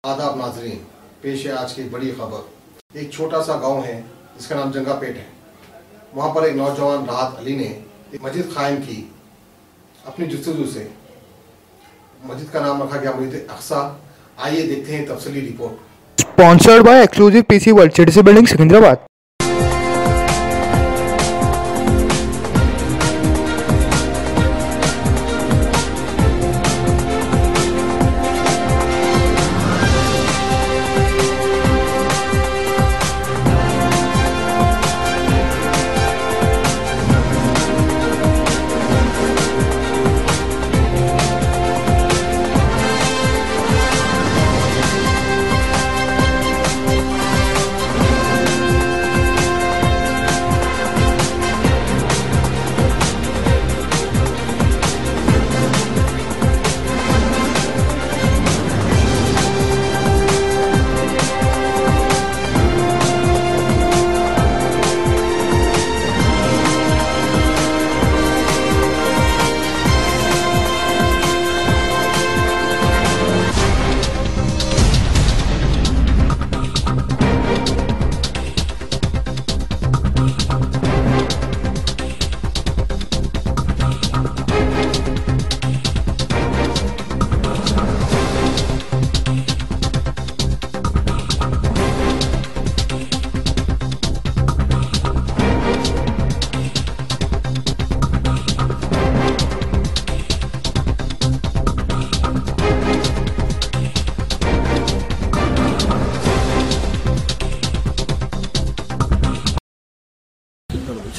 آداب ناظرین، پیش ہے آج کی بڑی خبر۔ ایک چھوٹا سا گاؤں ہے جس کا نام جنگا پیٹ ہے۔ وہاں پر ایک نوجوان راحت علی نے ایک مسجد قائم کی اپنی جستجو سے۔ مسجد کا نام رکھا گیا مسجد اقصی۔ آئیے دیکھتے ہیں تفصیلی report. Sponsored by Exclusive PC World, CTC Building, Secunderabad.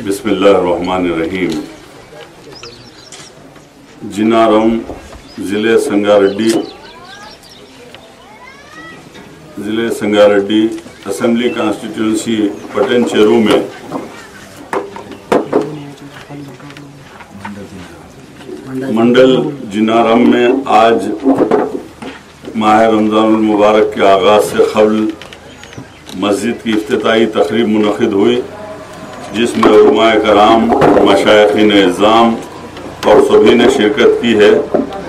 بسم اللہ الرحمن الرحیم۔ جنارم ضلع سنگاریڈی اسمبلی کانسٹیٹیونسی پٹن چیرو میں منڈل جنارم میں آج ماہ رمضان المبارک کے آغاز سے قبل مسجد کی افتتاحی تقریب منعقد ہوئی، جس میں علماء کرام، مشائخین اعظام اور سبھی نے شرکت کی ہے۔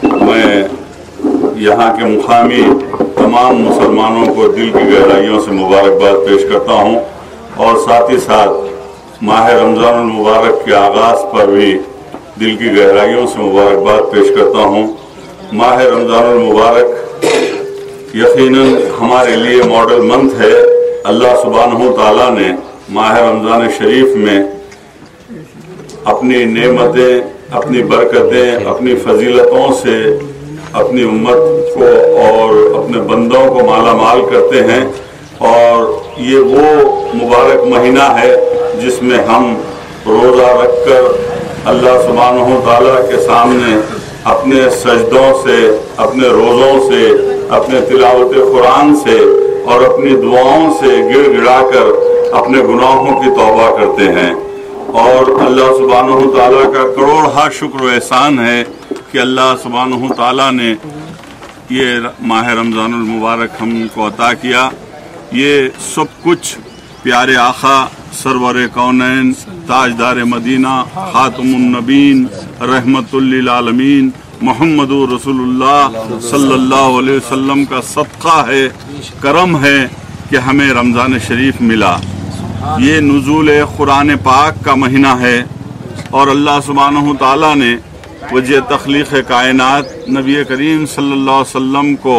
میں یہاں کے مقامی تمام مسلمانوں کو دل کی گہرائیوں سے مبارکباد پیش کرتا ہوں، اور ساتھ ہی ساتھ ماہ رمضان المبارک کے آغاز پر بھی دل کی گہرائیوں سے مبارکباد پیش کرتا ہوں۔ ماہ رمضان المبارک یقیناً ہمارے لیے ماڈل منتھ ہے۔ اللہ سبحانہ تعالیٰ نے ماہ رمضان شریف میں اپنی نعمتیں، اپنی برکتیں، اپنی فضیلتوں سے اپنی امت کو اور اپنے بندوں کو مالا مال کرتے ہیں، اور یہ وہ مبارک مہینہ ہے جس میں ہم روزہ رکھ کر اللہ سبحانہ تعالیٰ کے سامنے اپنے سجدوں سے، اپنے روزوں سے، اپنے تلاوت قرآن سے اور اپنی دعاؤں سے گڑ گڑا کر اپنے گناہوں کی توبہ کرتے ہیں۔ اور اللہ سبحانہ تعالیٰ کا کروڑ شکر و احسان ہے کہ اللہ سبحانہ تعالیٰ نے یہ ماہ رمضان المبارک ہم کو عطا کیا۔ یہ سب کچھ پیارے آقا سرور کونین، تاجدار مدینہ، خاتم النبین، رحمت للعالمین محمد رسول اللہ صلی اللہ علیہ وسلم کا صدقہ ہے، کرم ہے کہ ہمیں رمضان شریف ملا۔ یہ نزول قرآن پاک کا مہینہ ہے، اور اللہ سبحانہ تعالیٰ نے وجہ تخلیق کائنات نبی کریم صلی اللہ علیہ وسلم کو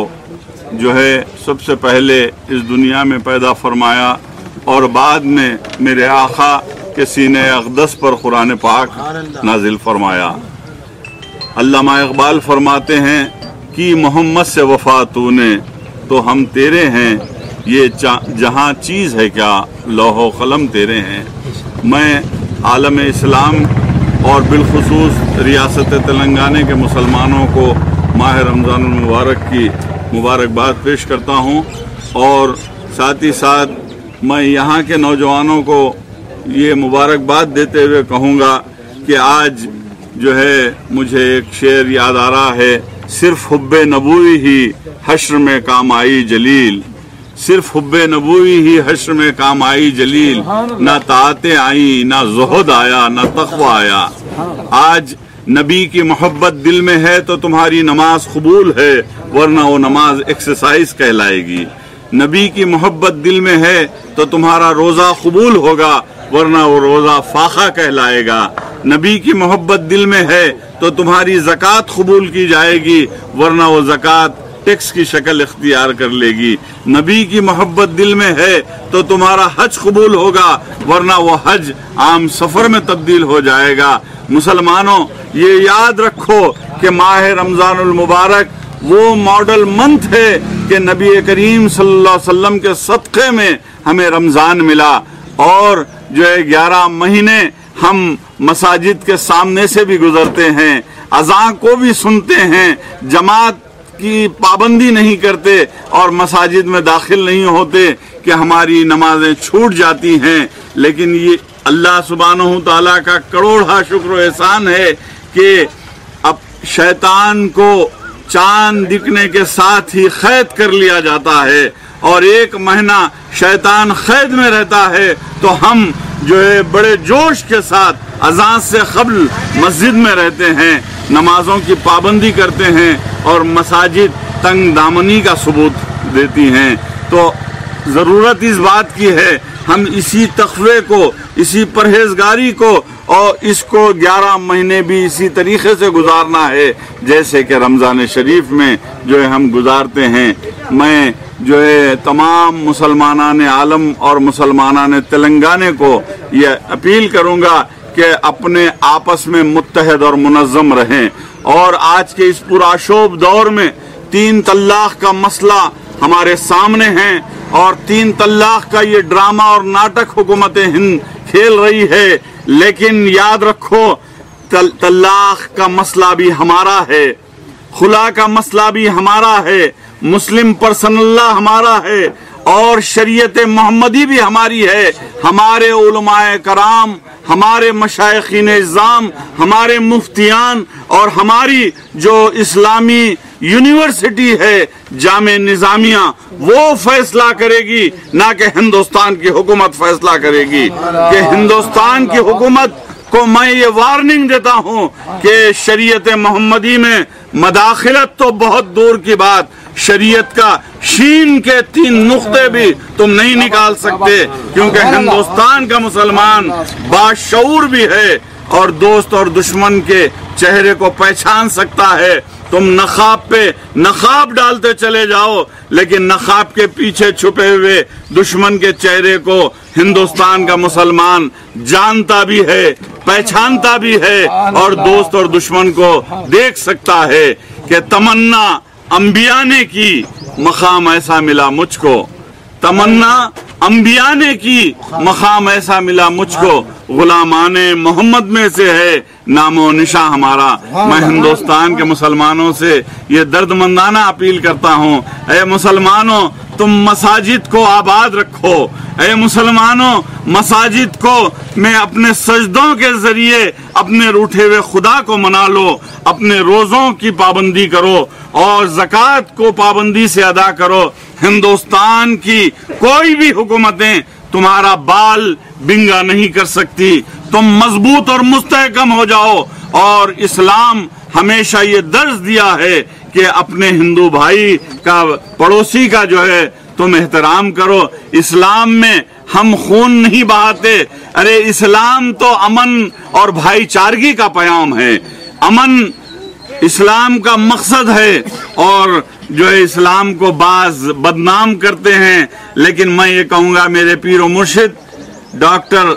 جو ہے سب سے پہلے اس دنیا میں پیدا فرمایا، اور بعد میں میرے آقا کے سینہ اقدس پر قرآن پاک نازل فرمایا۔ علامہ اقبال فرماتے ہیں کہ محمد سے وفا تو نے تو ہم تیرے ہیں، یہ جہاں چیز ہے کیا لوح و قلم تیرے ہیں۔ میں عالم اسلام اور بالخصوص ریاست تلنگانہ کے مسلمانوں کو ماہ رمضان المبارک کی مبارکباد پیش کرتا ہوں، اور ساتھ ہی ساتھ میں یہاں کے نوجوانوں کو یہ مبارکباد دیتے ہوئے کہوں گا کہ آج جو ہے مجھے ایک شعر یاد آ رہا ہے، صرف حب نبوی ہی حشر میں کام آئی جلیل، صرف حب نبوی ہی حشر میں کام آئی جلیل، نہ طاعتیں آئیں، نہ زہد آیا، نہ تقوی آیا۔ آج نبی کی محبت دل میں ہے تو تمہاری نماز قبول ہے، ورنہ وہ نماز ایکسرسائز کہلائے گی۔ نبی کی محبت دل میں ہے تو تمہارا روزہ قبول ہوگا، ورنہ وہ روزہ فاقہ کہلائے گا۔ نبی کی محبت دل میں ہے تو تمہاری زکوٰۃ قبول کی جائے گی، ورنہ وہ زکوٰۃ ٹیکس کی شکل اختیار کر لے گی۔ نبی کی محبت دل میں ہے تو تمہارا حج قبول ہوگا، ورنہ وہ حج عام سفر میں تبدیل ہو جائے گا۔ مسلمانوں، یہ یاد رکھو کہ ماہ رمضان المبارک وہ ماڈل منتھ ہے کہ نبی کریم صلی اللہ علیہ وسلم کے صدقے میں ہمیں رمضان ملا، اور جو ہے 11 مہینے ہم مساجد کے سامنے سے بھی گزرتے ہیں، اذان کو بھی سنتے ہیں، جماعت کی پابندی نہیں کرتے اور مساجد میں داخل نہیں ہوتے کہ ہماری نمازیں چھوٹ جاتی ہیں۔ لیکن یہ اللہ سبحانہ تعالیٰ کا کروڑا شکر و احسان ہے کہ اب شیطان کو چاند دکھنے کے ساتھ ہی قید کر لیا جاتا ہے، اور 1 مہینہ شیطان قید میں رہتا ہے تو ہم جو ہے بڑے جوش کے ساتھ اذان سے قبل مسجد میں رہتے ہیں، نمازوں کی پابندی کرتے ہیں، اور مساجد تنگ دامنی کا ثبوت دیتی ہیں۔ تو ضرورت اس بات کی ہے ہم اسی تقوی کو، اسی پرہیزگاری کو، اور اس کو 11 مہینے بھی اسی طریقے سے گزارنا ہے جیسے کہ رمضان شریف میں جو ہے ہم گزارتے ہیں۔ میں جو ہے تمام مسلمانان عالم اور مسلمانان تلنگانہ کو یہ اپیل کروں گا کہ اپنے آپس میں متحد اور منظم رہیں، اور آج کے اس پرآشوب دور میں 3 طلاق کا مسئلہ ہمارے سامنے ہے، اور 3 طلاق کا یہ ڈرامہ اور ناٹک حکومت ہند کھیل رہی ہے، لیکن یاد رکھو طلاق کا مسئلہ بھی ہمارا ہے، خلا کا مسئلہ بھی ہمارا ہے، مسلم پرسن اللہ ہمارا ہے، اور شریعت محمدی بھی ہماری ہے۔ ہمارے علماء کرام، ہمارے مشائخین اعظام، ہمارے مفتیان، اور ہماری جو اسلامی یونیورسٹی ہے جامع نظامیہ، وہ فیصلہ کرے گی، نہ کہ ہندوستان کی حکومت فیصلہ کرے گی۔ کہ ہندوستان کی حکومت کو میں یہ وارننگ دیتا ہوں کہ شریعت محمدی میں مداخلت تو بہت دور کی بات، شریعت کا شین کے 3 نقطے بھی تم نہیں نکال سکتے، کیونکہ ہندوستان کا مسلمان باشعور بھی ہے اور دوست اور دشمن کے چہرے کو پہچان سکتا ہے۔ تم نقاب پہ نقاب ڈالتے چلے جاؤ، لیکن نقاب کے پیچھے چھپے ہوئے دشمن کے چہرے کو ہندوستان کا مسلمان جانتا بھی ہے، پہچانتا بھی ہے، اور دوست اور دشمن کو دیکھ سکتا ہے کہ تمنا انبیاء نے کی، مقام ایسا ملا مجھ کو، تمنا انبیاء نے کی، مقام ایسا ملا مجھ کو، غلامان محمد میں سے ہے نام و نشاں ہمارا۔ میں ہندوستان کے مسلمانوں سے یہ درد مندانہ اپیل کرتا ہوں، اے مسلمانوں تم مساجد کو آباد رکھو، اے مسلمانوں مساجد کو میں اپنے سجدوں کے ذریعے اپنے روٹھے ہوئے خدا کو منا لو، اپنے روزوں کی پابندی کرو اور زکوٰۃ کو پابندی سے ادا کرو۔ ہندوستان کی کوئی بھی حکومتیں تمہارا بال بنگا نہیں کر سکتی، تم مضبوط اور مستحکم ہو جاؤ۔ اور اسلام ہمیشہ یہ درس دیا ہے کہ اپنے ہندو بھائی کا، پڑوسی کا جو ہے تم احترام کرو۔ اسلام میں ہم خون نہیں بہاتے، ارے اسلام تو امن اور بھائی چارگی کا پیام ہے، امن اسلام کا مقصد ہے، اور جو ہے اسلام کو بعض بدنام کرتے ہیں۔ لیکن میں یہ کہوں گا، میرے پیر و مرشد ڈاکٹر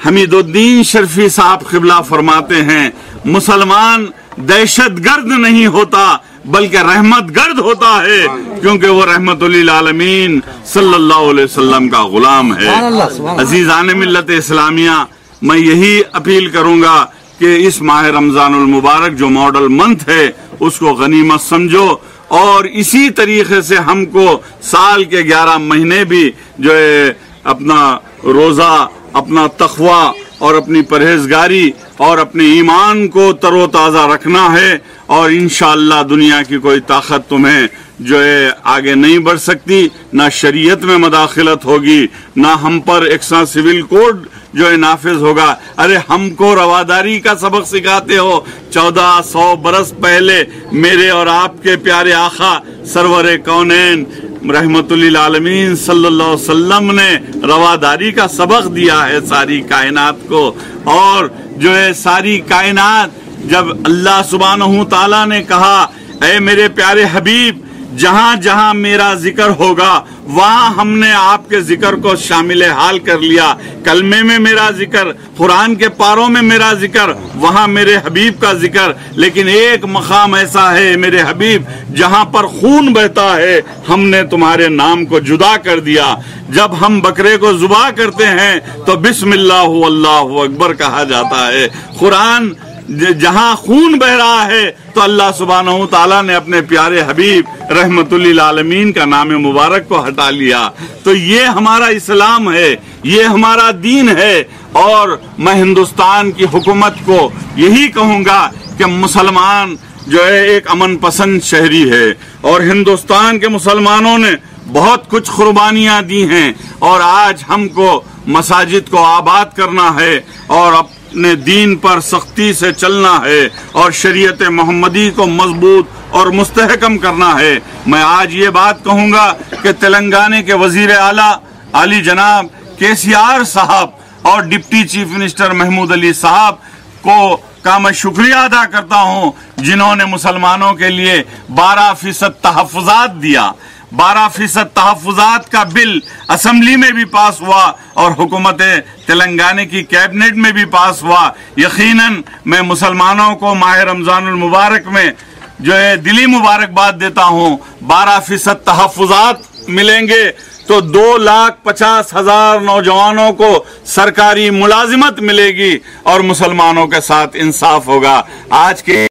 حمید الدین شرفی صاحب قبلہ فرماتے ہیں، مسلمان دہشت گرد نہیں ہوتا بلکہ رحمت گرد ہوتا ہے، کیونکہ وہ رحمت للعالمین صلی اللہ علیہ وسلم کا غلام ہے۔ عزیزان ملت اسلامیہ، میں یہی اپیل کروں گا کہ اس ماہ رمضان المبارک جو ماڈل منتھ ہے اس کو غنیمت سمجھو، اور اسی طریقے سے ہم کو سال کے 11 مہینے بھی جو ہے اپنا روزہ، اپنا تقوی اور اپنی پرہیزگاری اور اپنے ایمان کو تر و تازہ رکھنا ہے، اور انشاءاللہ دنیا کی کوئی طاقت تمہیں جو ہے آگے نہیں بڑھ سکتی، نہ شریعت میں مداخلت ہوگی، نہ ہم پر یکساں سول کوڈ جو ہے نافذ ہوگا۔ ارے ہم کو رواداری کا سبق سکھاتے ہو۔ 1400 برس پہلے میرے اور آپ کے پیارے آقا سرور کونین رحمت للعالمین صلی اللہ علیہ وسلم نے رواداری کا سبق دیا ہے ساری کائنات کو۔ اور جو ہے ساری کائنات جب اللہ سبحانہ تعالیٰ نے کہا اے میرے پیارے حبیب جہاں جہاں میرا ذکر ہوگا وہاں ہم نے آپ کے ذکر کو شامل حال کر لیا، کلمے میں میرا ذکر، قرآن کے پاروں میں میرا ذکر، وہاں میرے حبیب کا ذکر۔ لیکن ایک مقام ایسا ہے میرے حبیب جہاں پر خون بہتا ہے، ہم نے تمہارے نام کو جدا کر دیا۔ جب ہم بکرے کو ذبح کرتے ہیں تو بسم اللہ اللہ اکبر کہا جاتا ہے۔ قرآن جہاں خون بہ رہا ہے تو اللہ سبحانہ تعالیٰ نے اپنے پیارے حبیب رحمت للعالمین کا نام مبارک کو ہٹا لیا۔ تو یہ ہمارا اسلام ہے، یہ ہمارا دین ہے۔ اور میں ہندوستان کی حکومت کو یہی کہوں گا کہ مسلمان جو ہے ایک امن پسند شہری ہے، اور ہندوستان کے مسلمانوں نے بہت کچھ قربانیاں دی ہیں، اور آج ہم کو مساجد کو آباد کرنا ہے اور اپنے دین پر سختی سے چلنا ہے اور شریعت محمدی کو مضبوط اور مستحکم کرنا ہے۔ میں آج یہ بات کہوں گا کہ تلنگانہ کے وزیر اعلیٰ علی جناب KCR صاحب اور deputy chief minister Mahmood Ali صاحب کا میں شکریہ ادا کرتا ہوں، جنہوں نے مسلمانوں کے لیے 12% تحفظات دیا۔ 12% تحفظات کا بل اسمبلی میں بھی پاس ہوا اور حکومت تلنگانہ کی کیبنٹ میں بھی پاس ہوا۔ یقیناً میں مسلمانوں کو ماہ رمضان المبارک میں جو ہے دلی مبارکباد دیتا ہوں۔ 12% تحفظات ملیں گے تو 2,50,000 نوجوانوں کو سرکاری ملازمت ملے گی اور مسلمانوں کے ساتھ انصاف ہوگا۔ آج کے